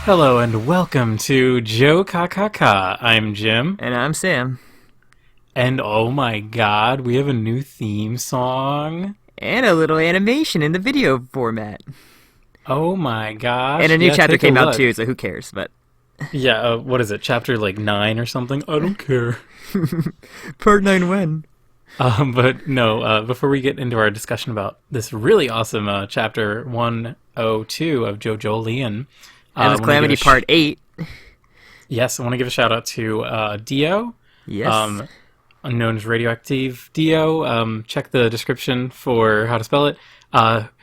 Hello and welcome to Jokakaka. I'm Jim, And I'm Sam. and oh my god, we have a new theme song. And a little animation in the video format. Oh my gosh. And a new chapter take a came out look. too, so who cares? But Yeah, what is it, chapter like 9 or something? I don't care. Part 9 when? But no, before we get into our discussion about this really awesome chapter 102 of JoJolion. And it's Calamity Part 8. Yes, I want to give a shout out to Dio. Yes. Known as Radioactive Dio. Check the description for how to spell it.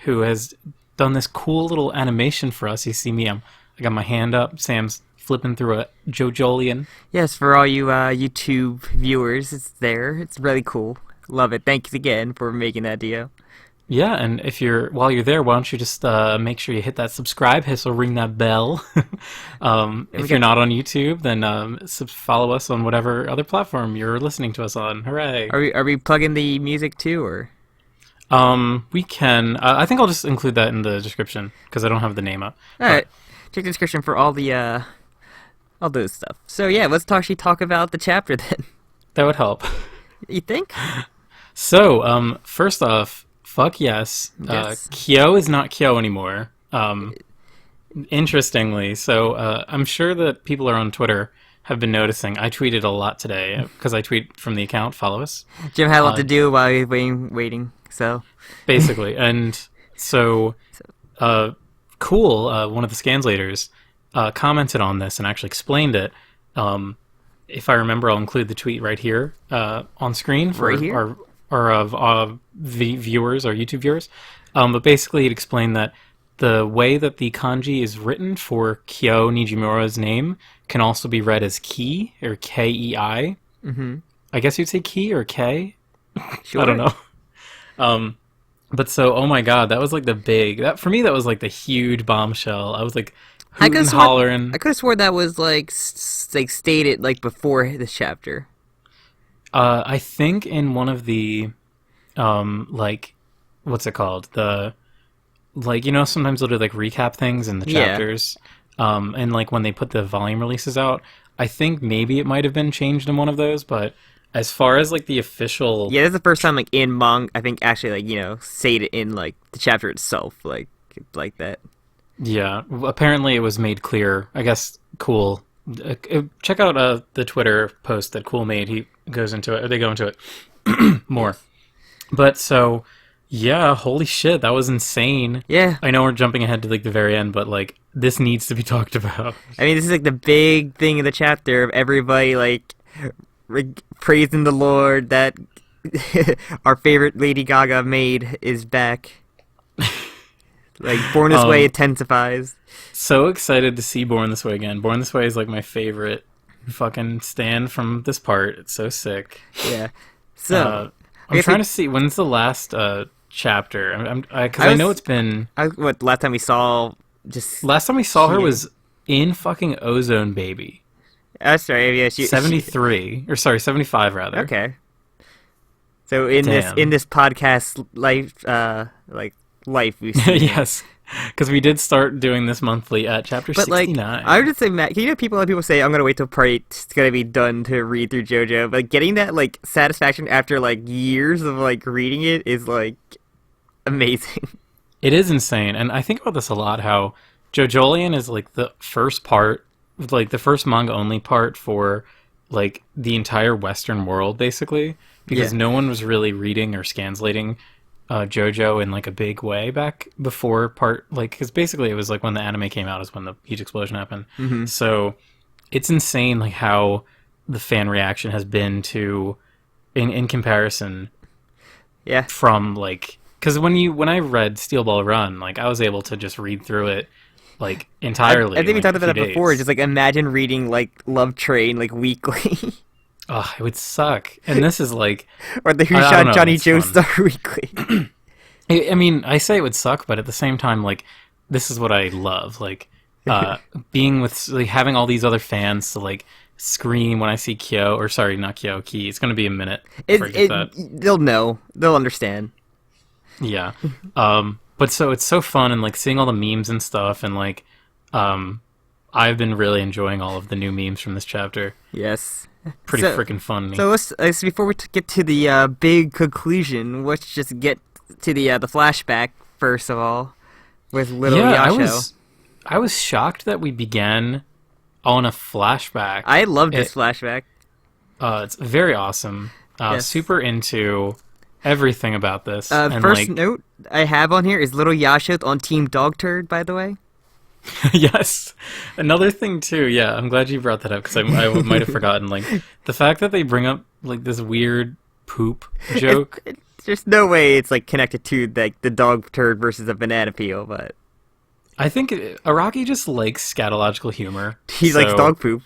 Who has done this cool little animation for us. You see me, I got my hand up. Sam's flipping through a JoJolion. Yes, for all you YouTube viewers, it's there. It's really cool. Love it. Thanks again for making that, Dio. Yeah, and while you're there, why don't you just make sure you hit that subscribe, ring that bell. If you're not on YouTube, then follow us on whatever other platform you're listening to us on. Hooray! Are we plugging the music too, or? We can. I think I'll just include that in the description because I don't have the name up. All right. Check the description for all the all those stuff. So yeah, let's actually talk about the chapter then. That would help. You think? So, first off, fuck yes. Yes. Kyo is not Kyo anymore. Interestingly, so I'm sure that people are on Twitter have been noticing. I tweeted a lot today because I tweet from the account. Follow us. Jim had a lot to do while he was waiting. So Basically, and so Cool, one of the scanslators, commented on this and actually explained it. If I remember, I'll include the tweet right here on screen for Right here? our viewers, our YouTube viewers. But basically, it explained that the way that the kanji is written for Kyo Nijimura's name can also be read as Ki, or K-E-I. Mm-hmm. I guess you'd say Ki or K? Sure. I don't know. But so, oh my god, that was like for me, that was like the huge bombshell. I was like hooting and hollering. I could have sworn that was like stated like before this chapter. I think in one of the, like, what's it called? Sometimes they'll do like recap things in the chapters. And like when they put the volume releases out, I think maybe it might have been changed in one of those, but as far as like the official... Yeah, this is the first time like in manga, I think actually like, say it in like the chapter itself, like that. Yeah, apparently it was made clear. I guess Cool. Check out the Twitter post that Cool made. He goes into it, or they go into it more. But so, yeah, holy shit, that was insane. Yeah. I know we're jumping ahead to like the very end, but like this needs to be talked about. I mean, this is like the big thing in the chapter of everybody like praising the Lord that our favorite Lady Gaga maid is back. Like, Born This Way intensifies. So excited to see Born This Way again. Born This Way is like my favorite fucking stand from this part. It's so sick. Yeah. So, I'm trying to see, when's the last chapter? Because I know it's been... last time we saw Last time we saw her was in fucking Ozone Baby. That's right. Yeah, 73. Or sorry, 75 rather. Okay. So in this podcast life we see. Yes. Because we did start doing this monthly at chapter 69. Like, I would just say, Matt, can you know people say, I'm going to wait till part 8 it's going to be done to read through JoJo, but getting that, like, satisfaction after, like, years of, like, reading it is, like, amazing. It is insane, and I think about this a lot, how JoJolion is, like, the first part, like, the first manga-only part for, like, the entire Western world, basically, because no one was really reading or scanslating JoJo in like a big way back before because basically it was like when the anime came out is when the huge explosion happened. Mm-hmm. So it's insane like how the fan reaction has been to in comparison. Yeah. From like, because when I read Steel Ball Run, like I was able to just read through it like entirely. I think we talked about that days. before. Just like imagine reading like Love Train like weekly. Oh, it would suck. And this is like... or the Who Shot Johnny Joestar weekly. I mean, I say it would suck, but at the same time, like, this is what I love. Like, being with... like, having all these other fans to, like, scream when I see Kyo... Or, sorry, not Kyo, Ki. It's going to be a minute before I get that. They'll know. They'll understand. Yeah. But so it's so fun, and, like, seeing all the memes and stuff, and, like... I've been really enjoying all of the new memes from this chapter. Yes. Pretty freaking funny. So let's before we get to the big conclusion, let's just get to the flashback first of all with little Yasho. I was shocked that we began on a flashback. I love this flashback. It's very awesome. Yes. Super into everything about this. And first note I have on here is little Yasho on Team Dog Turd, by the way. Yes. Another thing too, yeah, I'm glad you brought that up because I might have forgotten. Like the fact that they bring up like this weird poop joke. There's no way it's like connected to like the dog turd versus a banana peel, but I think Araki just likes scatological humor. He likes dog poop.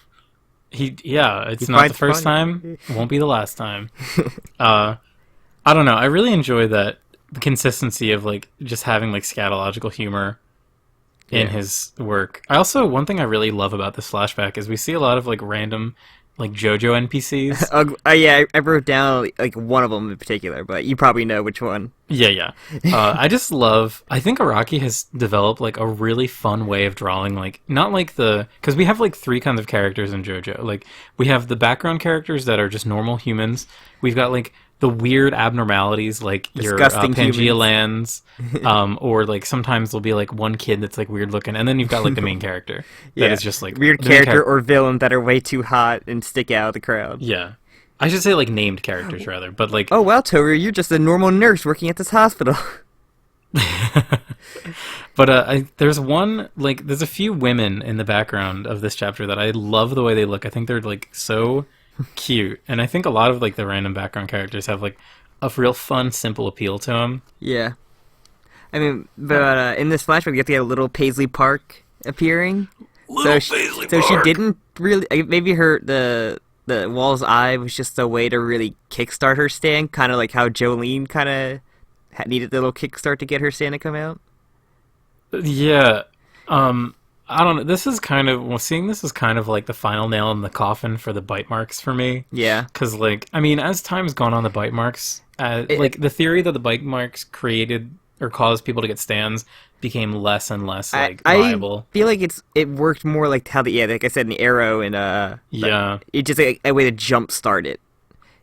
It's not the first time, won't be the last time. I don't know. I really enjoy that the consistency of like just having like scatological humor in his work. One thing I really love about this flashback is we see a lot of like random like JoJo NPCs. I wrote down like one of them in particular, but you probably know which one. Yeah. I think Araki has developed like a really fun way of drawing, like not like because we have like 3 kinds of characters in JoJo. Like we have the background characters that are just normal humans. We've got like the weird abnormalities like disgusting your Pangea lands, or like sometimes there'll be like one kid that's like weird looking, and then you've got like the main character that is just like weird character or villain that are way too hot and stick out of the crowd. Yeah, I should say like named characters rather, but like oh well, Toru, you're just a normal nurse working at this hospital. But there's a few women in the background of this chapter that I love the way they look. I think they're like so cute, and I think a lot of like the random background characters have like a real fun, simple appeal to them. Yeah, I mean, but in this flashback, you have to get a little Paisley Park appearing. So she didn't really. Maybe the Wall's Eye was just a way to really kickstart her stand, kind of like how JoJolion kind of needed the little kickstart to get her stand to come out. Yeah, I don't know. Seeing this is kind of like the final nail in the coffin for the bite marks for me. Yeah. Because, like, I mean, as time's gone on, the bite marks, the theory that the bite marks created or caused people to get stands became less and less, viable. I feel like it worked more like how like I said, in the arrow and, it's just like a way to jumpstart it.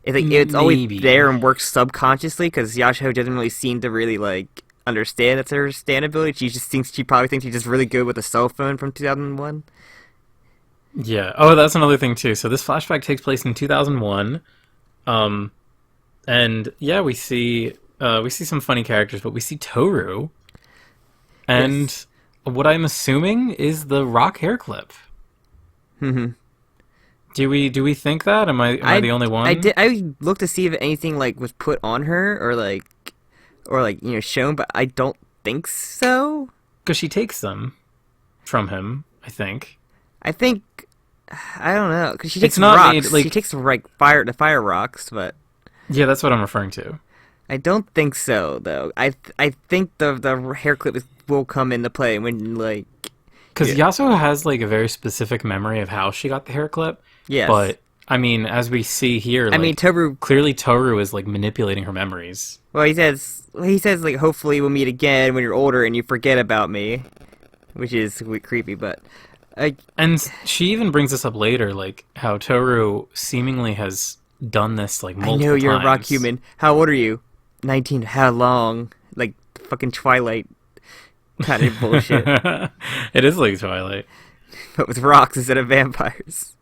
It's always there and works subconsciously because Yasho doesn't really seem to really, like, understand that's her stand ability. She probably thinks she's just really good with a cell phone from 2001. Yeah. Oh, that's another thing too. So this flashback takes place in 2001, and yeah, we see some funny characters, but we see Toru, and what I'm assuming is the rock hair clip. Mm-hmm. Do we think that? Am I the only one? I looked to see if anything like was put on her or shown, but I don't think so. Because she takes them from him, I think. I don't know, because she takes rocks. She takes the fire rocks, but yeah, that's what I'm referring to. I don't think so, though. I think the hair clip will come into play when like because Yasuo has like a very specific memory of how she got the hair clip. Yes, but I mean, as we see here, Toru is like manipulating her memories. Well, he says like, hopefully we'll meet again when you're older and you forget about me, which is creepy, but. And she even brings this up later, like how Toru seemingly has done this like multiple times. I know you're a rock human. How old are you? 19. How long? Like fucking Twilight kind of bullshit. It is like Twilight, but with rocks instead of vampires.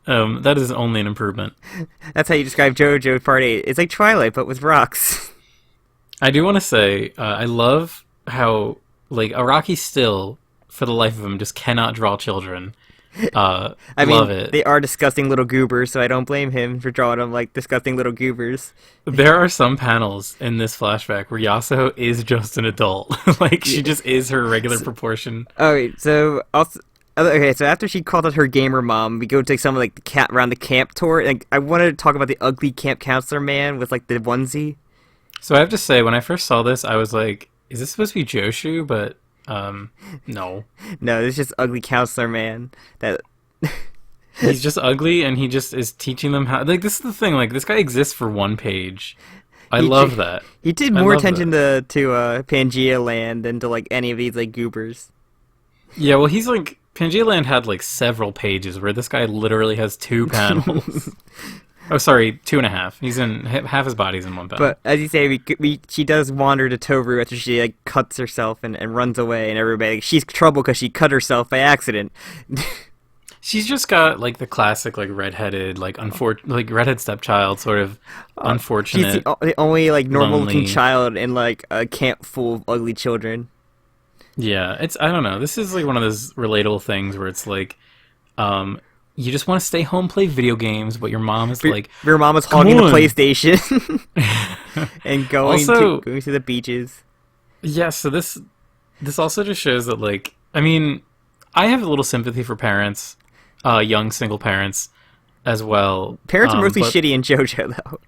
That is only an improvement. That's how you describe JoJo Part 8. It's like Twilight, but with rocks. I do want to say, I love how, like, Araki still, for the life of him, just cannot draw children. Love it. They are disgusting little goobers, so I don't blame him for drawing them like disgusting little goobers. There are some panels in this flashback where Yasuo is just an adult. Like, she just is her regular proportion. Alright, so after she called out her gamer mom, we go to some of like the cat around the camp tour. Like, I wanted to talk about the ugly camp counselor man with like the onesie. So I have to say, when I first saw this, I was like, "Is this supposed to be Joshu?" But no, this is just ugly counselor man. That he's just ugly, and he just is teaching them how. Like, this is the thing. Like, this guy exists for one page. I love that. He did more attention to Pangea Land than to like any of these like goobers. Yeah, well, he's like Pangealand had like several pages where this guy literally has 2 panels. Oh, sorry, 2.5. He's in half his body's in one panel. But as you say, she does wander to Toru after she like cuts herself and runs away, and everybody like, she's trouble because she cut herself by accident. She's just got like the classic like redheaded like like redhead stepchild sort of unfortunate. She's the only like normal looking lonely child in like a camp full of ugly children. Yeah, I don't know. This is like one of those relatable things where it's like, you just want to stay home, play video games, but your mom is like, your mom is hogging the PlayStation and going to the beaches. Yeah, so this also just shows that like, I mean, I have a little sympathy for parents, young single parents, as well. Parents are mostly shitty in JoJo though.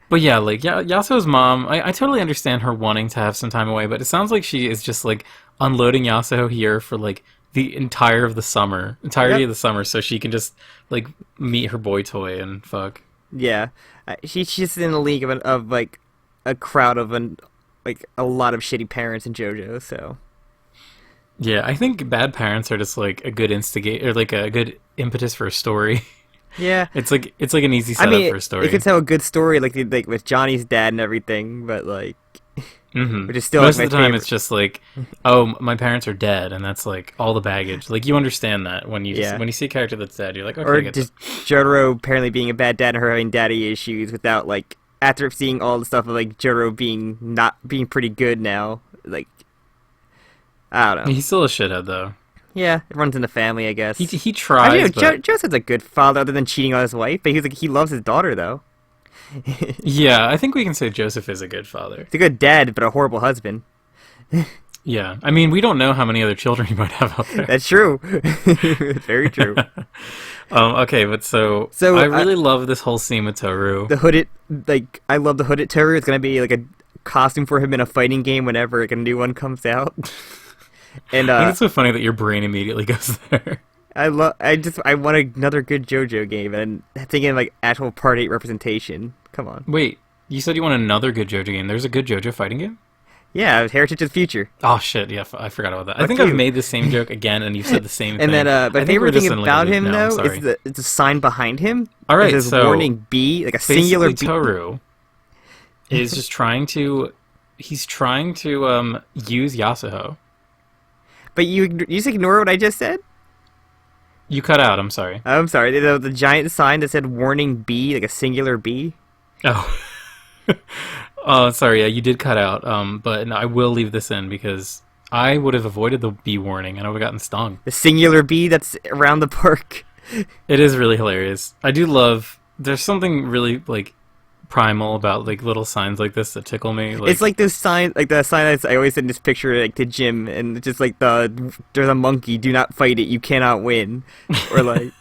But yeah, like Yasuo's mom, I totally understand her wanting to have some time away, but it sounds like she is just like unloading Yasuo here for like the entirety of the summer, so she can just like meet her boy toy and fuck. Yeah, she's just in a league of like a crowd of like a lot of shitty parents in JoJo. So yeah, I think bad parents are just like a good instigator, or like a good impetus for a story. Yeah, it's like an easy setup for a story. It could tell a good story like with Johnny's dad and everything, but like, which is still most like, of the time favorite. it's just like, oh, my parents are dead, and that's like all the baggage. Like you understand that when you when you see a character that's dead, you're like, okay, or I get just Jotaro apparently being a bad dad and her having daddy issues without like after seeing all the stuff of like Jotaro not being pretty good now, like I don't know. He's still a shithead though. Yeah, it runs in the family, I guess. He tries. Joseph's a good father, other than cheating on his wife. But he loves his daughter, though. Yeah, I think we can say Joseph is a good father. He's a good dad, but a horrible husband. Yeah, I mean, we don't know how many other children he might have out there. That's true. Very true. Okay, but so I really love this whole scene with Toru. I love the hooded Toru. It's gonna be like a costume for him in a fighting game whenever like, a new one comes out. And I think it's so funny that your brain immediately goes there. I want another good JoJo game, and thinking like actual Part 8 representation. Come on. Wait, you said you want another good JoJo game. There's a good JoJo fighting game? Yeah, Heritage of the Future. Oh shit, yeah, I forgot about that. I think I've made the same joke again, and you've said the same thing. And then, my favorite thing about him though is it's a sign behind him. All right, so warning B, like a singular B. Toru is just trying to use Yasuo. But you just ignore what I just said? You cut out, I'm sorry. I'm sorry. The giant sign that said warning B, like a singular B. Oh. Oh, sorry, yeah, you did cut out. But no, I will leave this in because I would have avoided the B warning and I would have gotten stung. The singular B that's around the park. It is really hilarious. I do love... There's something really, like, primal about like little signs like this that tickle me. Like, it's like this sign, like the sign I always send this picture like to Jim, and it's just like there's a monkey, do not fight it, you cannot win, or like.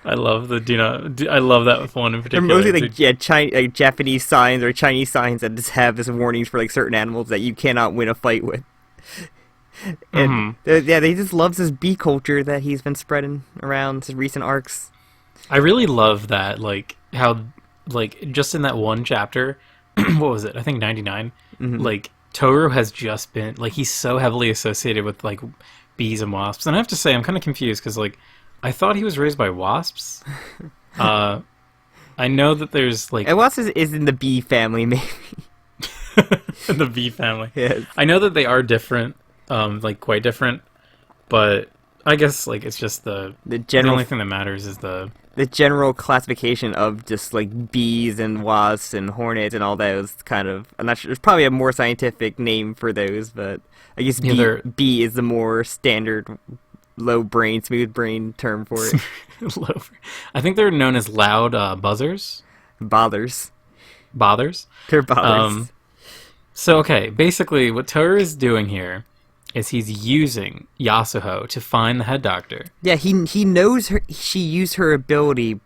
I love I love that one in particular. They're mostly like Japanese signs or Chinese signs that just have this warnings for like certain animals that you cannot win a fight with. And they just loves this bee culture that he's been spreading around his recent arcs. I really love that, like, how, like, just in that one chapter, what was it? I think 99. Like, Toru has just been, like, he's so heavily associated with, like, bees and wasps. And I have to say, I'm kind of confused, because, like, I thought he was raised by wasps. I know that there's, like... And wasps is in the bee family, maybe. The bee family. Yes. I know that they are different, like, quite different, but I guess, like, it's just the only thing that matters is the general classification of just like bees and wasps and hornets and all those kind of. I'm not sure. There's probably a more scientific name for those, but I guess bee is the more standard low brain, smooth brain term for it. I think they're known as loud buzzers. Bothers. They're bothers. So okay, basically what Toru is doing here is he's using Yasuo to find the head doctor. Yeah, he knows she used her ability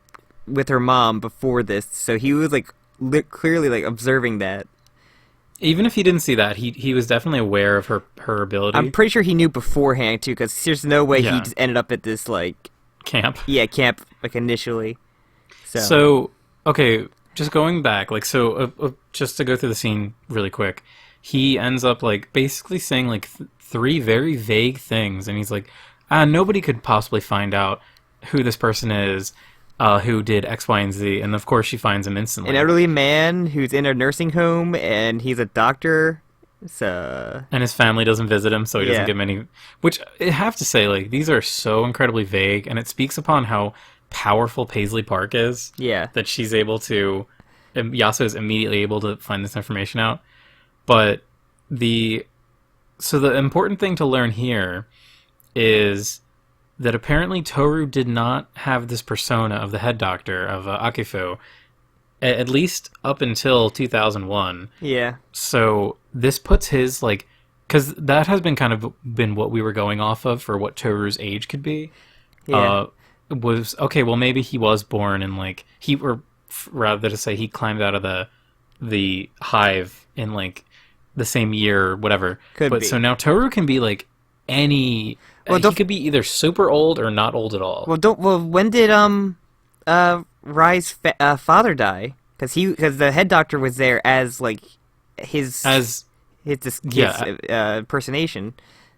with her mom before this, so he was like clearly like observing that. Even if he didn't see that, he was definitely aware of her ability. I'm pretty sure he knew beforehand too, because there's no way he just ended up at this like camp. Yeah, camp like initially. So okay, just going back, like just to go through the scene really quick. He ends up, like, basically saying, like, three very vague things, and he's like, nobody could possibly find out who this person is, who did X, Y, and Z, and of course she finds him instantly. An elderly man who's in a nursing home, and he's a doctor. So... And his family doesn't visit him, so he doesn't get many... Which, I have to say, like, these are so incredibly vague, and it speaks upon how powerful Paisley Park is. Yeah. That she's able to... Yasuo is immediately able to find this information out. But So the important thing to learn here is that apparently Toru did not have this persona of the head doctor of Akifu, at least up until 2001. Yeah. So this puts his, like... Because that has been kind of been what we were going off of for what Toru's age could be. Yeah. Was, okay, well, maybe he was born in, like... Or rather to say, he climbed out of the hive in, like, the same year or whatever. Could be. So now Toru can be, like, any... Well, he could be either super old or not old at all. Well, when did Rai's father die? Because the head doctor was there as like his impersonation.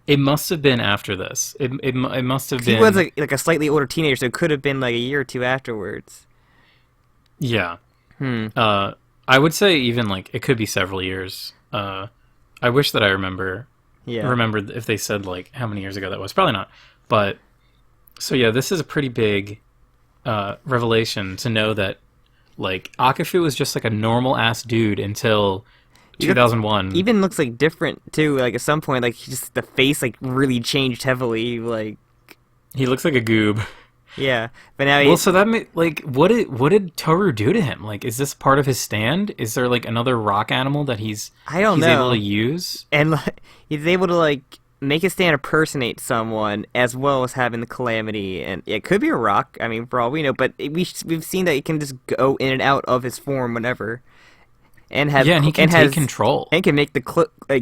It must have been after this. It must have been. He was like a slightly older teenager, so it could have been like a year or two afterwards. Yeah. I would say even like it could be several years. I wish that I remembered if they said like how many years ago that was. Probably not. But so yeah, this is a pretty big revelation to know that like Akifu was just like a normal ass dude until 2001. Even looks like different too. Like at some point, like just the face like really changed heavily. Like he looks like a goob. Yeah, but now so that like what did Toru do to him? Like, is this part of his stand? Is there like another rock animal that he's able to use? And like, he's able to like make his stand impersonate someone as well as having the Calamity, and it could be a rock. I mean, for all we know, but we've seen that he can just go in and out of his form whenever, and he can take control and can make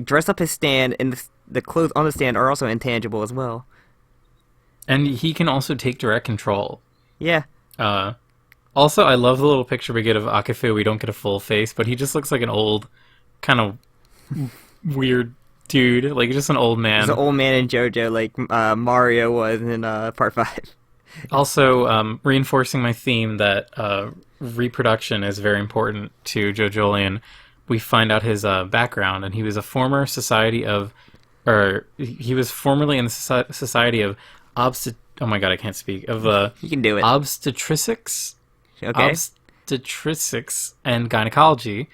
dress up his stand, and the clothes on the stand are also intangible as well. And he can also take direct control. Yeah. Also, I love the little picture we get of Akifu. We don't get a full face, but he just looks like an old, kind of weird dude. Like, just an old man. He's an old man in JoJo, like Mario was in Part 5. Also, reinforcing my theme that reproduction is very important to JoJolion, we find out his background, and he was a former he was formerly in the Society of oh my god, I can't speak. Of you can do it. Obstetrics. Okay. Obstetrics and gynecology.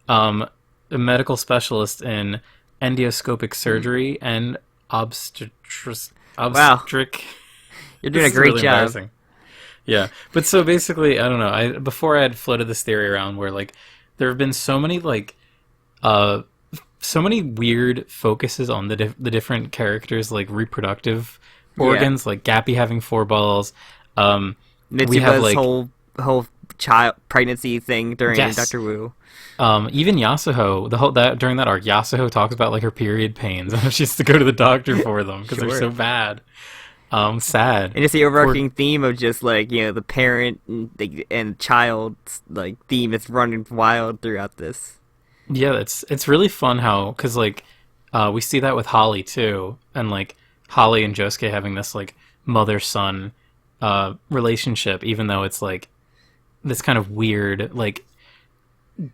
A medical specialist in endoscopic surgery and obstetric. Wow. You're doing a great job. Yeah, but so basically, I don't know. Before I had floated this theory around where like there have been so many like so many weird focuses on the different characters, like reproductive organs, like Gappy having 4 balls. We have like whole child pregnancy thing during Dr. Wu. Even Yasuho, during that arc, Yasuho talks about like her period pains and she has to go to the doctor for them because they're so bad. Sad. And it's the overarching theme of just like the parent and child like theme is running wild throughout this. Yeah, it's really fun how because like we see that with Holly too, and like Holly and Josuke having this like mother-son relationship, even though it's like this kind of weird like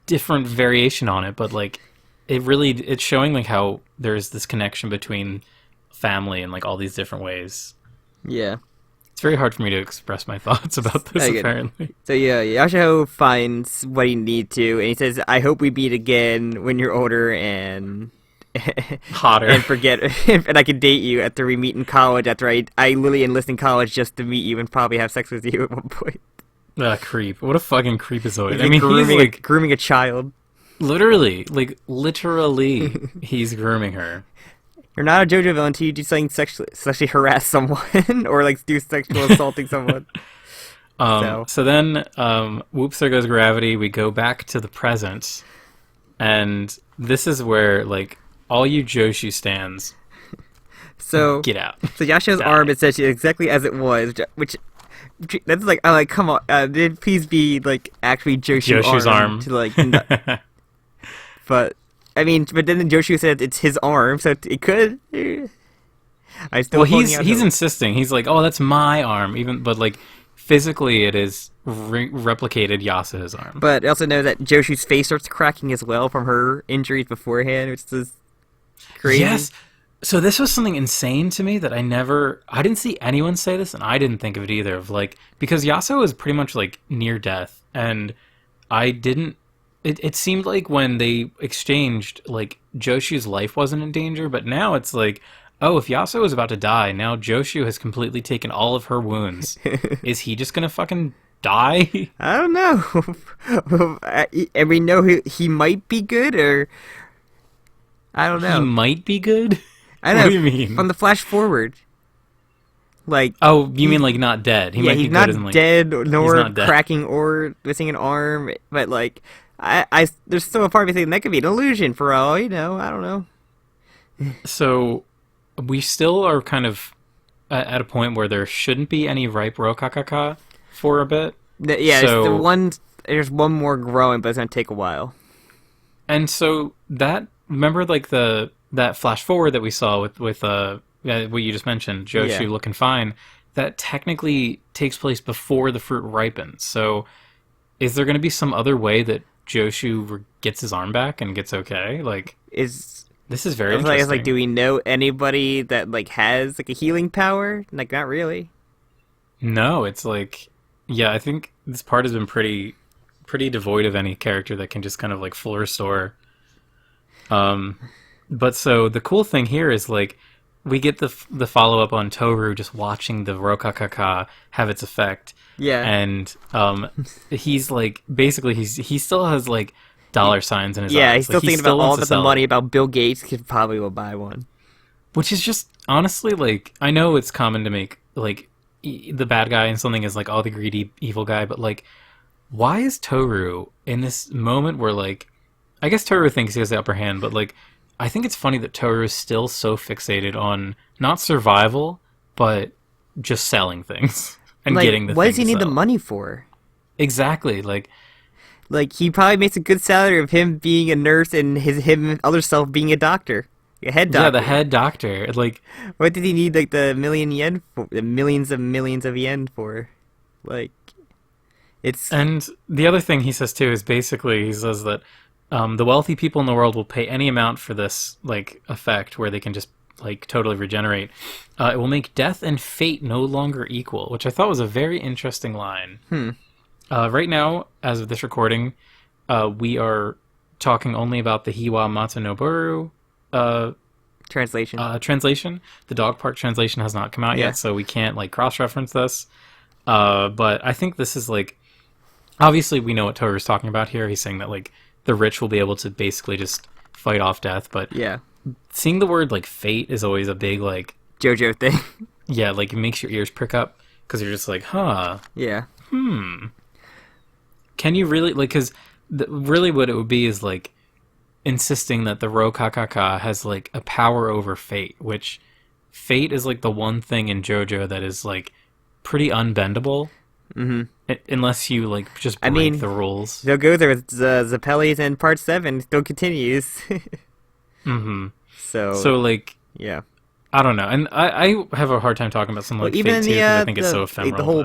different variation on it, but like it's showing like how there's this connection between family and like all these different ways. Yeah. It's very hard for me to express my thoughts about this, apparently. So yeah, Yasuho finds what he needs to, and he says, I hope we meet again when you're older and hotter. And forget, and I can date you after we meet in college, after I literally enlist in college just to meet you and probably have sex with you at one point. Creep. What a fucking creepazoid. He's grooming a child. Literally, he's grooming her. You're not a JoJo villain until you do something sexually harass someone or like do sexual assaulting someone. So then, whoops, there goes gravity. We go back to the present, and this is where like all you Joshu stands. So get out. So Yasuo's arm is essentially exactly as it was, which that's like I'm like, come on, please be like actually Joshu's arm to like. But I mean, but then Joshu said it's his arm, so it could. I still. Well, he's insisting. He's like, "Oh, that's my arm," but like physically, it is replicated Yasuo's arm. But I also know that Joshu's face starts cracking as well from her injuries beforehand, which is crazy. Yes. So this was something insane to me that I didn't see anyone say this, and I didn't think of it either. Of like, because Yasuo is pretty much like near death, and I didn't. It seemed like when they exchanged, like Joshu's life wasn't in danger, but now it's like, oh, if Yasuo is about to die, now Joshu has completely taken all of her wounds. Is he just gonna fucking die? I don't know. And we know he might be good, or I don't know. He might be good. I know. What do you mean? From the flash forward, like. Oh, you mean like not dead? He might be not good, dead, nor not dead. cracking or missing an arm, but like. There's still a part of me thinking that could be an illusion for all you know. I don't know. So, we still are kind of at a point where there shouldn't be any ripe Jokakaka for a bit. Yeah, so, there's one more growing, but it's gonna take a while. And so remember like that flash forward that we saw with what you just mentioned, Joshu looking fine. That technically takes place before the fruit ripens. So, is there going to be some other way that Joshu gets his arm back and gets okay? Like, this is very interesting. It's like, do we know anybody that like has like a healing power? Like, not really. No, it's like, yeah, I think this part has been pretty devoid of any character that can just kind of like full restore. But so the cool thing here is like we get the follow up on Toru just watching the Jokakaka have its effect. Yeah, and he's like basically he still has like dollar signs in his eyes. Yeah, he's still like, thinking about all the money about Bill Gates could probably will buy one. Which is just honestly like I know it's common to make like the bad guy in something is like the greedy evil guy, but like why is Toru in this moment where like I guess Toru thinks he has the upper hand, but like I think it's funny that Toru is still so fixated on not survival but just selling things. And like, getting the what does he need sell. the money for? Exactly, like he probably makes a good salary of him being a nurse and him other self being a doctor, a head doctor. Yeah, the head doctor. Like, what did he need like the yen for? The millions of yen for? Like, it's. And the other thing he says too is basically he says that the wealthy people in the world will pay any amount for this like effect where they can just like totally regenerate. It will make death and fate no longer equal, which I thought was a very interesting line. Right now, as of this recording, we are talking only about the Hiwa Matsunoboru translation. The Dog Park translation has not come out yet, so we can't like cross-reference this. But I think this is like obviously we know what Toru's talking about here. He's saying that like the rich will be able to basically just fight off death, but seeing the word like fate is always a big like JoJo thing. Yeah, like it makes your ears prick up because you're just like, huh. Yeah. Can you really like? Because really, what it would be is like insisting that the Jokakaka has like a power over fate, which fate is like the one thing in JoJo that is like pretty unbendable. Unless you like just break the rules. They'll go there with Zappelli's and Part 7 still continues. So like yeah, I don't know, and I have a hard time talking about something like even Fate 2 because I think it's so ephemeral. Like, the whole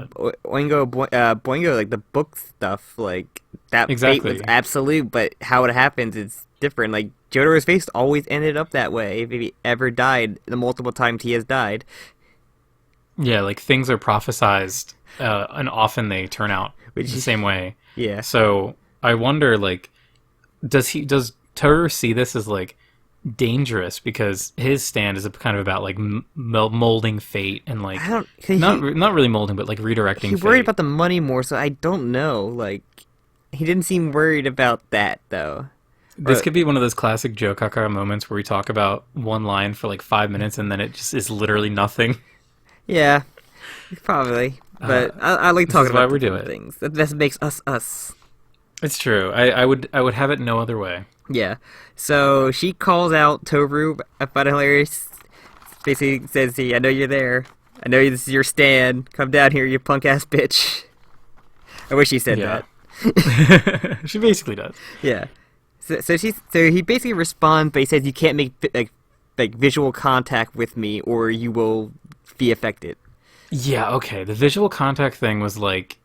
Boingo, like the book stuff, like that fate was absolute, but how it happens is different. Like Jotaro's face always ended up that way if he ever died the multiple times he has died. Yeah, like things are prophesized, and often they turn out the same way. Yeah. So I wonder, like, does Toru see this as like dangerous because his stand is kind of about like molding fate and like not really molding but like redirecting he's fate. Worried about the money more, so I don't know. Like he didn't seem worried about that though. This could be one of those classic Jokakaka moments where we talk about one line for like 5 minutes and then it just is literally nothing. Yeah, probably. But I like talking about things. That makes us us. It's true. I would have it no other way. Yeah. So she calls out Toru. I find it hilarious. Basically says, "Hey, I know you're there. I know this is your stand. Come down here, you punk ass bitch." I wish she said that. She basically does. Yeah. So he basically responds, but he says you can't make like visual contact with me, or you will be affected. Yeah, okay. The visual contact thing was like,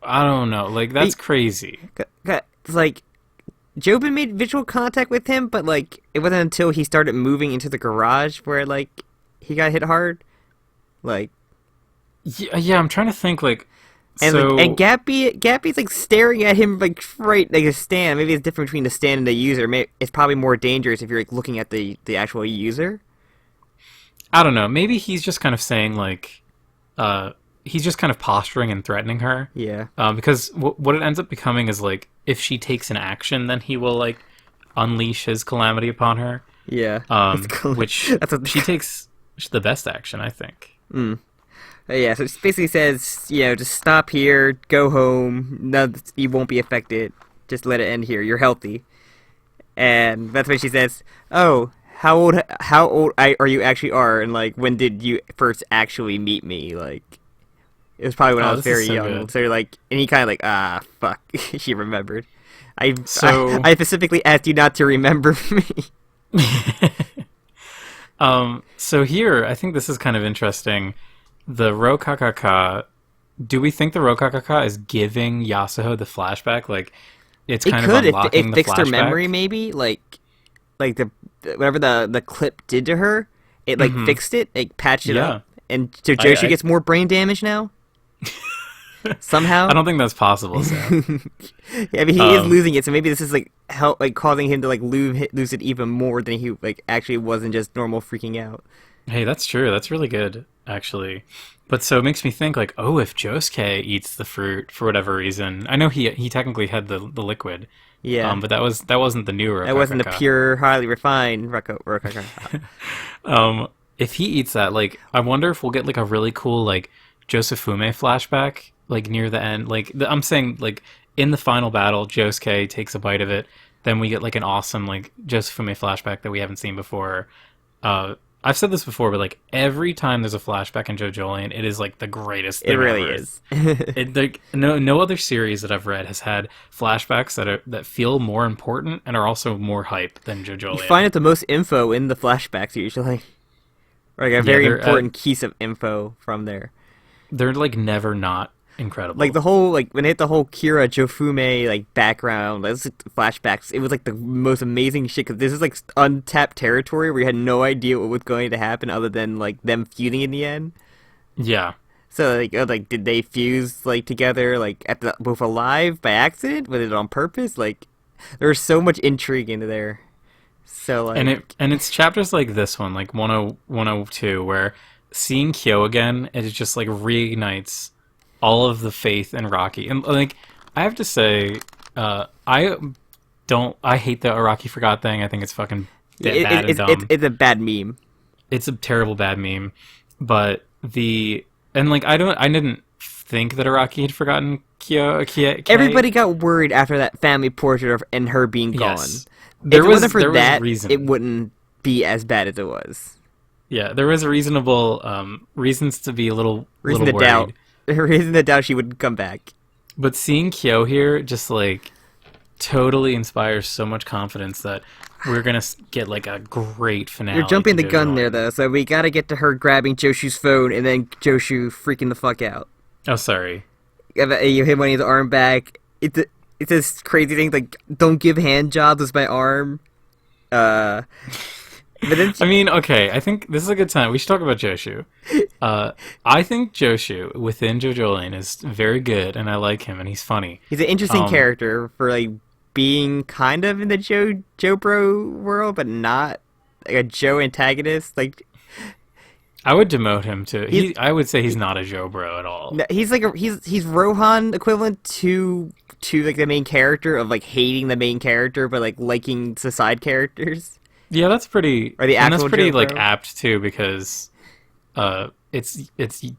I don't know, like that's crazy. It's like Jobin made visual contact with him, but like it wasn't until he started moving into the garage where like he got hit hard. Like, yeah, I'm trying to think like. And so... like, and Gappy's like staring at him like right like a stand. Maybe it's different between the stand and the user. It's probably more dangerous if you're like looking at the actual user. I don't know. Maybe he's just kind of saying like, he's just kind of posturing and threatening her. Yeah. Because what it ends up becoming is like, if she takes an action, then he will like unleash his calamity upon her. Yeah. Which she takes the best action, I think. Yeah, so it basically says, just stop here, go home, no, you won't be affected, just let it end here, you're healthy. And that's when she says, oh, how old are you actually are, and like, when did you first actually meet me? Like, it was probably when I was very young. Good. So like, and he kind of like, fuck, she remembered. I specifically asked you not to remember me. So here, I think this is kind of interesting. The Jokakaka, do we think the Jokakaka is giving Yasuho the flashback? Like, it's kind of unlocking the flashback? It fixed her memory, maybe? Like the whatever the clip did to her, it like fixed it, it patched it up. And so Joshu gets more brain damage now? Somehow? I don't think that's possible, Sam. Yeah, I mean, he is losing it, so maybe this is like causing him to like lose it even more than he like actually wasn't just normal freaking out. Hey, that's true. That's really good, actually. But so it makes me think, like, oh, if Josuke eats the fruit for whatever reason, I know he technically had the liquid. Yeah. But that wasn't the new Jokakaka. That wasn't the pure, highly refined Jokakaka. If he eats that, like, I wonder if we'll get like a really cool like Josefume flashback, like near the end. Like I'm saying, like in the final battle, Josuke takes a bite of it. Then we get like an awesome like Josefume flashback that we haven't seen before. I've said this before, but like every time there's a flashback in JoJolion, it is like the greatest thing ever. It really is. Like no other series that I've read has had flashbacks that feel more important and are also more hype than JoJolion. You find out the most info in the flashbacks usually, or like a very important piece of info from there. They're like never not incredible. Like the whole when they hit the whole Kira Jofume like background, like, flashbacks. It was like the most amazing shit because this is like untapped territory where you had no idea what was going to happen other than like them fusing in the end. Yeah. So like did they fuse like together like both alive by accident? Was it on purpose? Like there was so much intrigue into there. So like and it's chapters like this one, like 102, where seeing Kyo again, it just like reignites all of the faith in Rocky. And like I have to say, I hate the Araki forgot thing. I think it's fucking bad and dumb. It's a bad meme. It's a terrible bad meme. But I didn't think that Araki had forgotten Kyo. Everybody got worried after that family portrait and her being gone. Yes. If it wasn't for that, it wouldn't be as bad as it was. Yeah, there was reasonable reasons to be a little worried. Doubt. Reason to doubt she would come back. But seeing Kyo here just like totally inspires so much confidence that we're gonna get like a great finale. You're jumping the gun there though, so we gotta get to her grabbing Joshu's phone and then Joshu freaking the fuck out. Oh, sorry. You hit one of his arm back. It's this crazy thing like, don't give hand jobs with my arm. But then I mean, okay, I think this is a good time. We should talk about Joshu. I think Joshu within JoJolion is very good, and I like him, and he's funny. He's an interesting character for like being kind of in the Joe bro world, but not like a Joe antagonist. Like, I would demote him to. I would say he's not a Joe bro at all. He's like he's Rohan equivalent to like the main character of like hating the main character, but like liking the side characters. Yeah, that's pretty. Or the actual and that's pretty Joe like bro. apt too because it's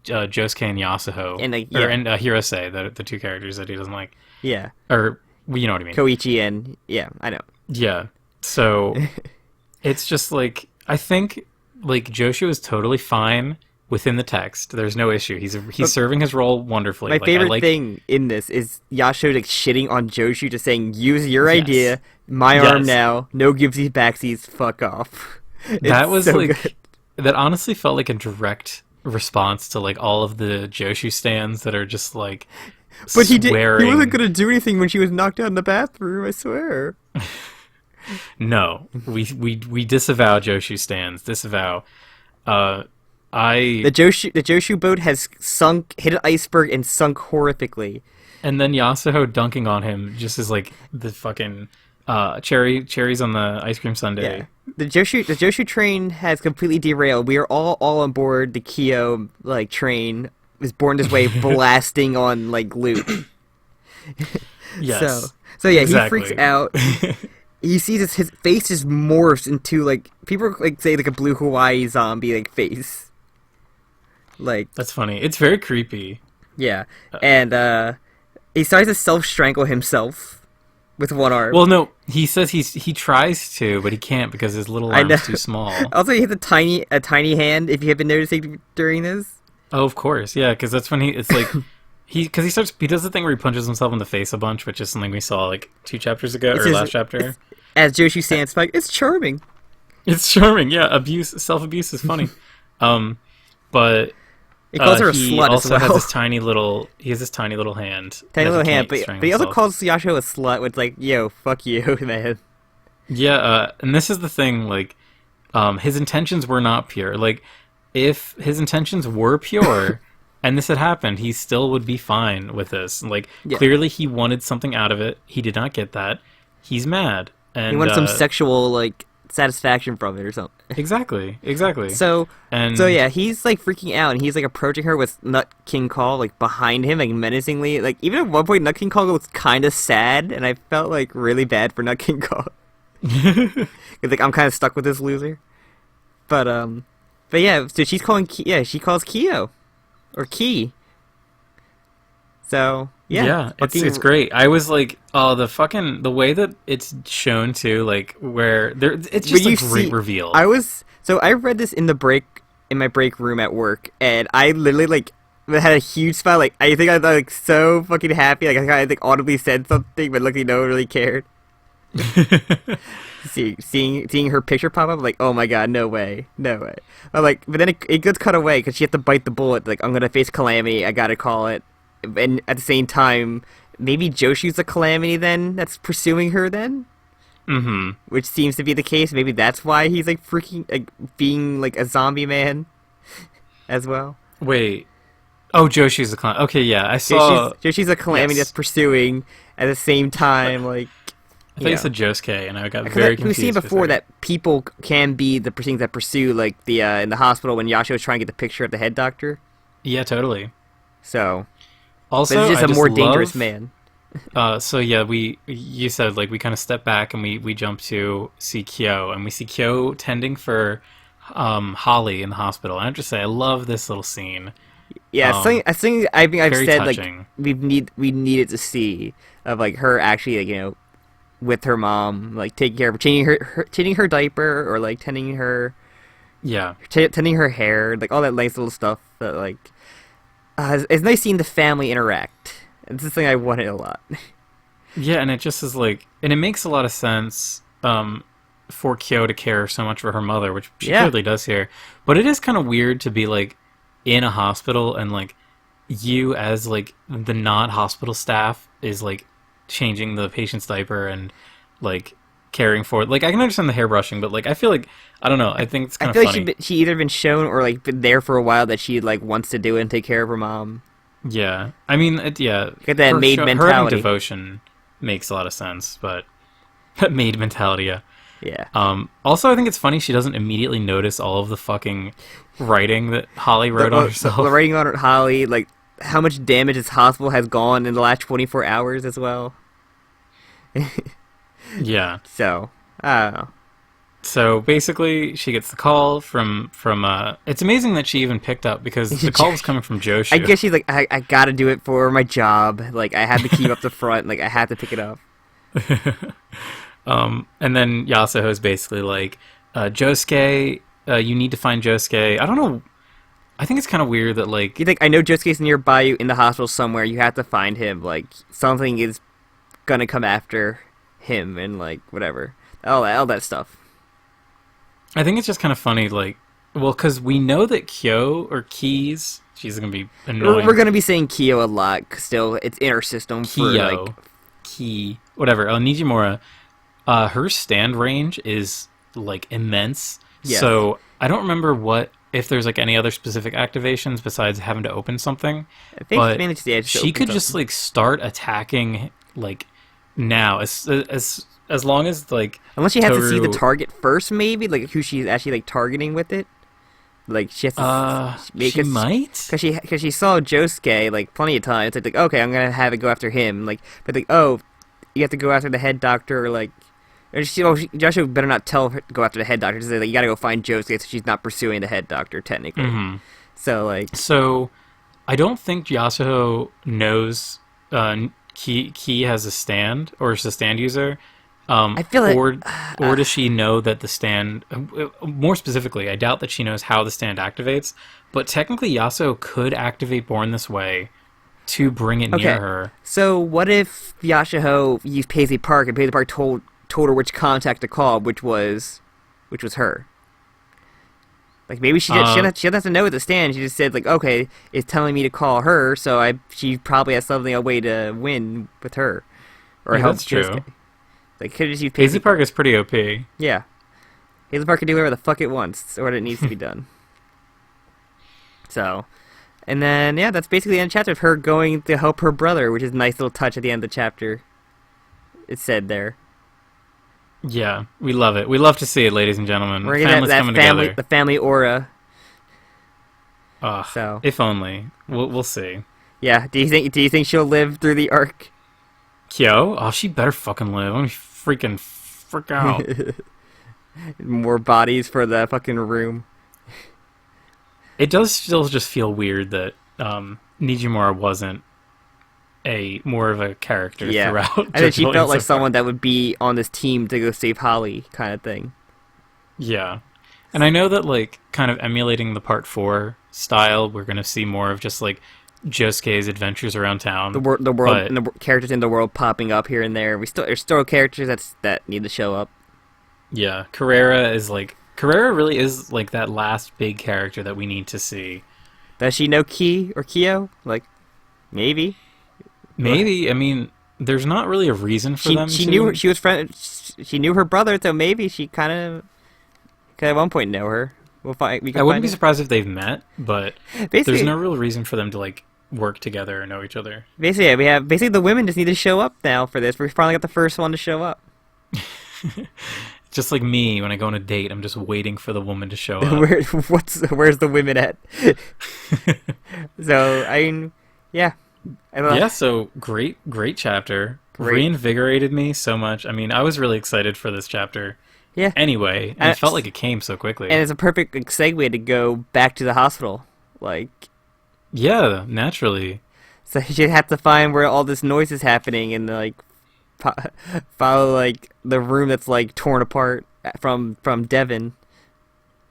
Josuke and Yasuho and Hirose, the two characters that he doesn't like. Yeah. Or you know what I mean. Koichi and I know. Yeah. So it's just like I think like Joshu is totally fine within the text. There's no issue. He's serving his role wonderfully. My favorite thing in this is Yasuo like shitting on Joshu, just saying, "Use your idea, my arm now. No givesies backsies. Fuck off." That was so like good. that. Honestly, felt like a direct response to like all of the Joshu stands that are just like. But he swearing. He wasn't gonna do anything when she was knocked out in the bathroom. I swear. No, we disavow Joshu stands. Disavow. The Joshu boat has hit an iceberg and sunk horrifically. And then Yasuo dunking on him just as like the fucking cherries on the ice cream sundae. Yeah. The Joshu train has completely derailed. We are all on board the Kyo like train. Was born this way, blasting on like loot. Yes. So yeah, exactly. He freaks out. He sees his face just morphs into like people like say like a blue Hawaii zombie like face. Like that's funny. It's very creepy. Yeah, and he starts to self-strangle himself with one arm. Well, no, he says he tries to, but he can't because his little arm's too small. Also, he has a tiny hand. If you have been noticing during this. Oh, of course, yeah, because that's when he does the thing where he punches himself in the face a bunch, which is something we saw like 2 chapters ago last chapter. As Joshu stands like, it's charming. It's charming, yeah. Self-abuse is funny, but he calls her a he slut also as well. has this tiny little hand. But he also calls Yasuo a slut. With like, yo, fuck you, man. Yeah, and this is the thing. Like, his intentions were not pure. Like, if his intentions were pure and this had happened, he still would be fine with this. Like, clearly he wanted something out of it. He did not get that. He's mad. And he wanted some sexual, like, satisfaction from it or something. Exactly. So yeah, he's, like, freaking out, and he's, like, approaching her with Nut King Call, like, behind him, like, menacingly. Like, even at one point, Nut King Call was kind of sad, and I felt, like, really bad for Nut King Call. Like, I'm kind of stuck with this loser. But yeah, so she calls Kyo. Or Ki. So, yeah. It's great. I was like, oh, the way that it's shown too, like, where it's just a great reveal. I read this in my break room at work, and I literally, like, had a huge smile. Like, I think I was, like, so fucking happy. Like, I think audibly said something, but luckily no one really cared. Seeing her picture pop up, like, oh my god, no way. I'm like, but then it gets cut away because she has to bite the bullet. Like, I'm gonna face Calamity. I gotta call it. And at the same time, maybe Joshu's a Calamity then that's pursuing her then. Mm-hmm. Which seems to be the case. Maybe that's why he's like freaking like being like a zombie man, as well. Wait. Oh, Joshu's a Calamity. Okay, yeah, I saw. Joshu's a Calamity that's pursuing at the same time, like. I thought you said Josuke, and I got very confused. We've seen before that people can be the things that pursue, like the in the hospital when Yasuo was trying to get the picture of the head doctor. Yeah, totally. So, also, but it's just a more dangerous man. So yeah, you said like we kind of step back and we jump to see Kyo, and we see Kyo tending for Holly in the hospital. And I have to say, I love this little scene. Yeah, I think I've said touching. Like we needed to see of like her actually like, you know, with her mom, like taking care of changing her diaper or like tending her tending her hair, like all that nice little stuff that like it's nice seeing the family interact. It's the thing I wanted a lot. Yeah, and it just is like, and it makes a lot of sense for Kyo to care so much for her mother, which she clearly does here. But it is kind of weird to be like in a hospital and like you as like the not hospital staff is like changing the patient's diaper and like caring for it. Like I can understand the hairbrushing, but like I feel like I don't know. I think it's kind of funny. I feel like she either been shown or like been there for a while that she like wants to do it and take care of her mom. Yeah, I mean, get that maid mentality. Her having devotion makes a lot of sense, but maid mentality, yeah. Also, I think it's funny she doesn't immediately notice all of the fucking writing that Holly wrote on herself. The writing on Holly, like how much damage this hospital has gone in the last 24 hours as well. Yeah. So, I don't know. So basically, she gets the call from it's amazing that she even picked up because the call was coming from Joshu. I guess she's like, I gotta do it for my job. Like, I have to keep up the front. Like, I have to pick it up. And then Yasuo is basically like, Josuke, you need to find Josuke. I don't know. I think it's kind of weird that like You think, I know Josuke's nearby you in the hospital somewhere, you have to find him, like, something is gonna come after him, and, like, whatever. All that stuff. I think it's just kind of funny, like, well, because we know that Kyo or Keys, she's gonna be annoying. We're gonna be saying Kyo a lot, 'cause still, it's in our system for, Kyo, like... Key, whatever. Nijimura, her stand range is like immense. Yeah. So I don't remember if there's like any other specific activations besides having to open something. I think but mainly just the edge to she open could something. just like start attacking like now as long as like Unless she has to see the Toru- target first, maybe, like who she's actually like targeting with it. Like she has to. she might. Because she saw Josuke like plenty of times. It's like, okay, I'm gonna have it go after him. Like, but like, oh, you have to go after the head doctor, or like, Joshua better not tell her to go after the head doctor. Just say, like, you gotta go find Josuke, so she's not pursuing the head doctor technically. Mm-hmm. So like, I don't think Yasuo knows Ki has a stand or is a stand user. I feel like, or does she know that the stand? More specifically, I doubt that she knows how the stand activates. But technically, Yasuo could activate Born This Way to bring it near her. So what if Yasuo used Paisley Park, and Paisley Park told her which contact to call, which was her? Like, maybe she doesn't have to know at the stand. She just said, like, okay, it's telling me to call her, so she probably has something, a way to win with her, or help that's true. Josuke. Like, could just use Paisley Park is pretty OP. Yeah, Paisley Park can do whatever the fuck it wants, or what it needs to be done. So, and then that's basically the end of the chapter of her going to help her brother, which is a nice little touch at the end of the chapter. It's said there. Yeah, we love it. We love to see it, ladies and gentlemen. We're gonna Families that coming family, together. the family aura. So, if only. We'll see. Yeah. Do you think she'll live through the arc? Kyo? Oh, she better fucking live. Let me freaking freak out. More bodies for the fucking room. It does still just feel weird that Nijimura wasn't more of a character throughout. I think she JoJolion felt like so far. someone that would be on this team to go save Holly, kind of thing. Yeah. And I know that, like, kind of emulating the Part 4 style, we're going to see more of just, like, Josuke's adventures around town. The world, and the characters in the world popping up here and there. There's still characters that need to show up. Yeah. Carrera really is, like, that last big character that we need to see. Does she know Ki or Kyo? Like, maybe. Maybe. I mean, there's not really a reason for them She to. knew her brother, so maybe she kind of could at one point know her. I wouldn't be surprised if they've met, but basically, there's no real reason for them to, like, work together or know each other. Basically, we have the women just need to show up now for this. We finally got the first one to show up. Just like me, when I go on a date, I'm just waiting for the woman to show up. Where's the women at? So, I mean, yeah. So great chapter. Reinvigorated me so much. I mean, I was really excited for this chapter. Yeah. Anyway, and it felt like it came so quickly. And it's a perfect segue to go back to the hospital. Like, yeah, naturally. so you have to find where all this noise is happening and, like, follow, like, the room that's, like, torn apart from Devon.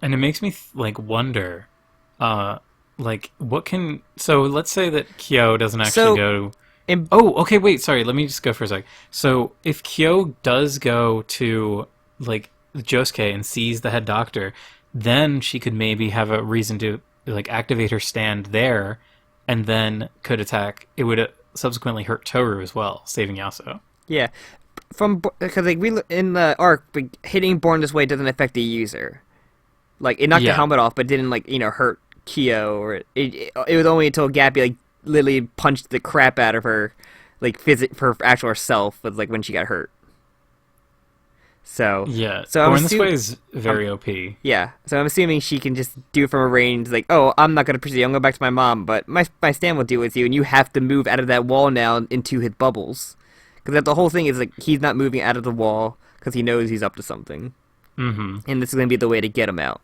And it makes me, wonder, like, what can... So, let's say that Kyo doesn't actually go... okay, wait, sorry, let me just go for a sec. So, if Kyo does go to, like, Josuke and sees the head doctor, then she could maybe have a reason to, like, activate her stand there, and then could attack... It would subsequently hurt Toru as well, saving Yasuo. Yeah, because, like, in the arc, hitting Born This Way doesn't affect the user. Like, it knocked the helmet off, but didn't, like, hurt Kyo, or it was only until Gappy, like, literally punched the crap out of her, like, her actual herself, was, like, when she got hurt. So yeah, so Born This Way is very OP. Yeah, so I'm assuming she can just do it from a range, like, oh, I'm not gonna pursue you, I'm going back to my mom, but my stand will deal with you, and you have to move out of that wall now into his bubbles, because the whole thing is, like, he's not moving out of the wall because he knows he's up to something, and this is gonna be the way to get him out.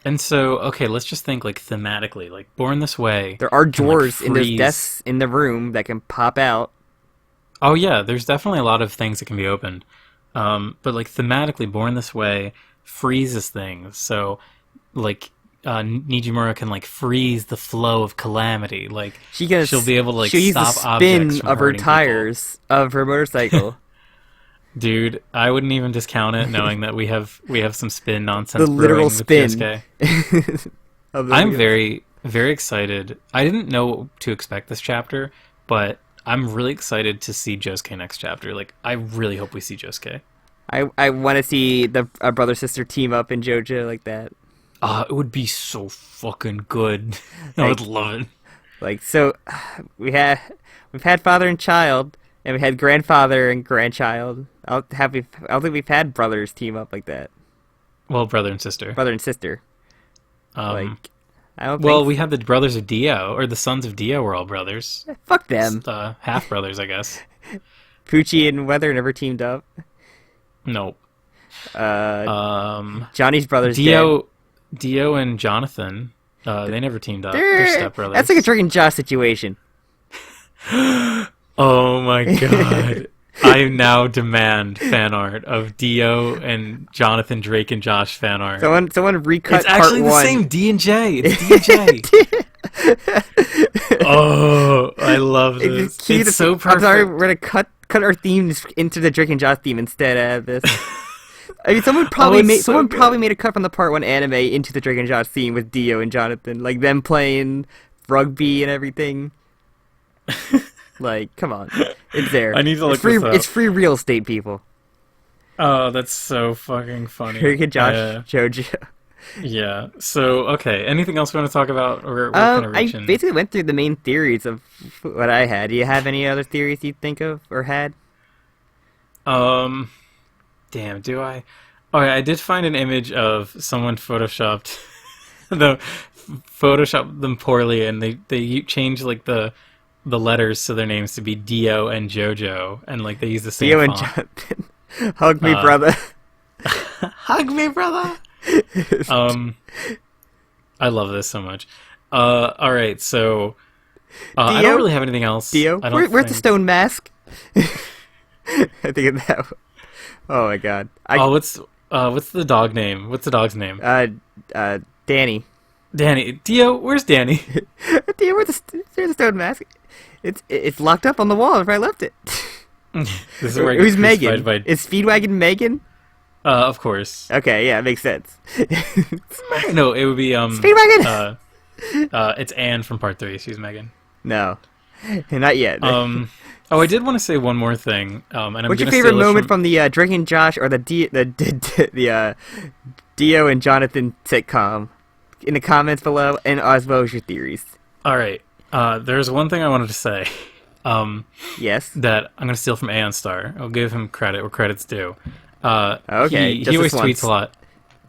And so, okay, let's just think, like, thematically. Like, Born This Way... There are drawers in those desks in the room that can pop out. Oh, yeah, there's definitely a lot of things that can be opened. But, like, thematically, Born This Way freezes things. So, like, Nijimura can like freeze the flow of Calamity. Like she'll be able to like she'll use stop the objects spin from of her hurting tires of her motorcycle. Dude, I wouldn't even discount it, knowing that we have some spin nonsense. The literal brewing spin. With I'm very, very excited. I didn't know what to expect this chapter, but I'm really excited to see Josuke next chapter. Like, I really hope we see Josuke. I want to see the brother sister team up in JoJo like that. It would be so fucking good. I would love it. Like, so we've had father and child, and we had grandfather and grandchild. I don't think we've had brothers team up like that. Well, brother and sister. Brother and sister. I don't. Well, we had the brothers of Dio, or the sons of Dio were all brothers. Fuck them. Half brothers, I guess. Poochie and Weather never teamed up. Nope. Johnny's brothers. Dio and Jonathan. They never teamed up. They're stepbrothers. That's like a Drake and Josh situation. Oh my god. I now demand fan art of Dio and Jonathan, Drake and Josh fan art. Someone recut It's actually part the 1. same D and J. It's D and J. Oh, I love this. It's so perfect. I'm sorry, we're gonna cut our themes into the Drake and Josh theme instead of this. I mean, someone probably made a cut from the part 1 anime into the Drake and Josh theme with Dio and Jonathan, like them playing rugby and everything. Like, come on, it's there. I need to look this up. It's free real estate, people. Oh, that's so fucking funny. Drake and Josh, JoJo. Yeah. So, okay. Anything else we want to talk about, or we're kind of reaching? I basically went through the main theories of what I had. Do you have any other theories you think of or had? Damn, do I? Oh, yeah, I did find an image of someone photoshopped them poorly, and they changed like the letters to their names to be Dio and JoJo, and like they use the same Dio font. and Jonathan. Hug me, brother. Hug me, brother. I love this so much. All right, so I don't really have anything else. Dio, where's the stone mask? I think of that. Oh my god. What's the dog name? What's the dog's name? Danny. Danny. Dio, where's Danny? Dio, where's the stone mask? It's locked up on the wall if I left it. This is where Who's Megan? Is Speedwagon Megan? Of course. Okay, yeah, it makes sense. No, it would be Speedwagon. It's Anne from Part 3. She's Megan. No, not yet. I did want to say one more thing. What's your favorite moment from the Drake and Josh or the Dio and Jonathan sitcom? In the comments below, and as well as your theories. All right. There's one thing I wanted to say. Yes. That I'm going to steal from Aeon Star. I'll give him credit where credit's due. Okay. He always tweets a lot.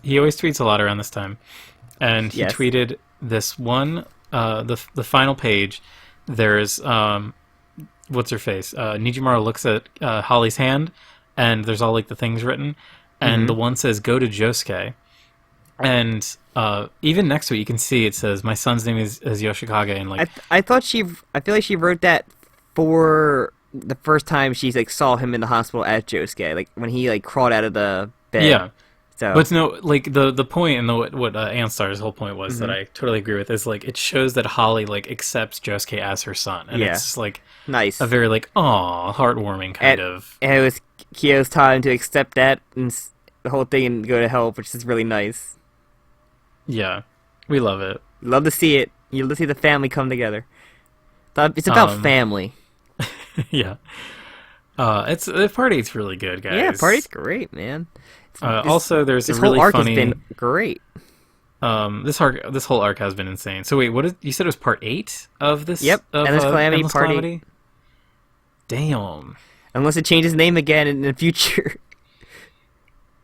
He always tweets a lot around this time, and he tweeted this one. The final page. There's what's her face? Nijimura looks at Holly's hand, and there's all like the things written, and the one says "Go to Josuke," and even next to it you can see it says my son's name is Jokakaka, and like I feel like she wrote that for the first time she like saw him in the hospital at Josuke, like when he like crawled out of the bed. Yeah. So. But no, like the point and what Anstar's whole point was that I totally agree with is like it shows that Holly like accepts Josuke as her son, and it's just, like nice, a very like heartwarming kind of. And it was Kyo's time to accept that and the whole thing and go to help, which is really nice. Yeah, we love it. Love to see it. You love to see the family come together. It's about family. Yeah. It's Part 8's really good, guys. Yeah, Part 8's great, man. Also, there's a really whole arc funny. Has been great. This whole arc has been insane. So wait, you said it was Part 8 of this? Yep. Endless Calamity, Endless Part Calamity? 8. Damn. Unless it changes name again in the future.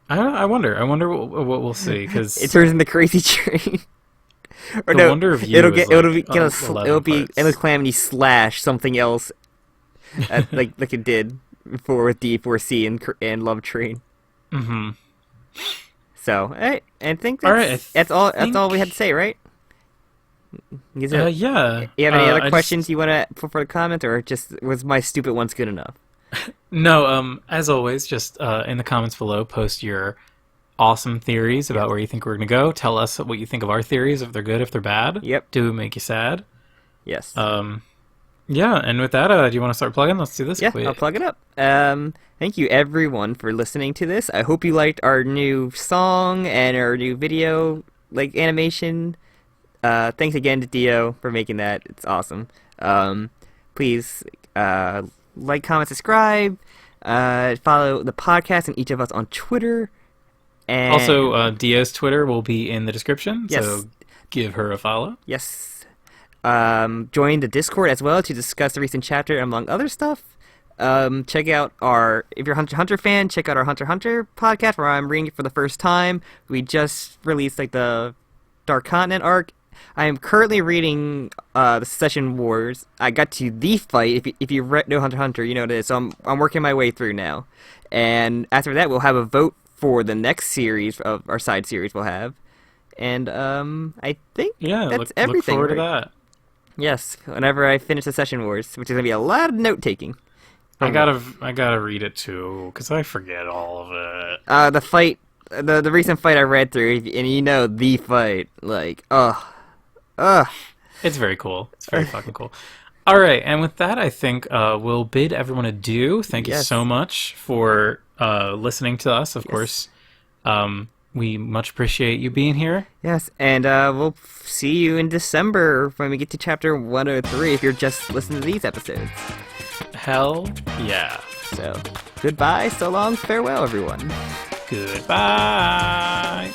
I wonder what we'll see, because it turns into Crazy Train. Or the Wonder of You it'll be Endless Calamity / something else, like it did before with D4C and Love Train. Mm-hmm. So I think that's all we had to say, right? Yeah. You have any other questions you want to put for the comment, or just was my stupid ones good enough? No. As always, just in the comments below, post your awesome theories about where you think we're going to go. Tell us what you think of our theories, if they're good, if they're bad. Yep. Do it make you sad? Yes. Yeah, and with that, do you want to start plugging? Let's do this. Yeah, I'll plug it up. Thank you everyone for listening to this. I hope you liked our new song and our new video, animation. Thanks again to Dio for making that. It's awesome. Please like, comment, subscribe. Follow the podcast and each of us on Twitter. And also, Dio's Twitter will be in the description, yes. So give her a follow. Yes. Join the Discord as well to discuss the recent chapter, among other stuff. Check out if you're a Hunter x Hunter fan, check out our Hunter x Hunter podcast where I'm reading it for the first time. We just released the Dark Continent arc. I am currently reading the Session Wars. I got to the fight. If you know Hunter x Hunter, you know what it is. So I'm working my way through now. And after that, we'll have a vote for the next series of our side series we'll have. And I think that's everything. Look forward to that. Yes, whenever I finish the Session Wars, which is going to be a lot of note-taking. I gotta read it too, because I forget all of it. The fight, the recent fight I read through, and the fight, It's very cool. It's very fucking cool. All right, and with that, I think we'll bid everyone adieu. Thank you so much for listening to us, of course. We much appreciate you being here. Yes, and we'll see you in December when we get to chapter 103 if you're just listening to these episodes. Hell yeah. So, goodbye, so long, farewell, everyone. Goodbye.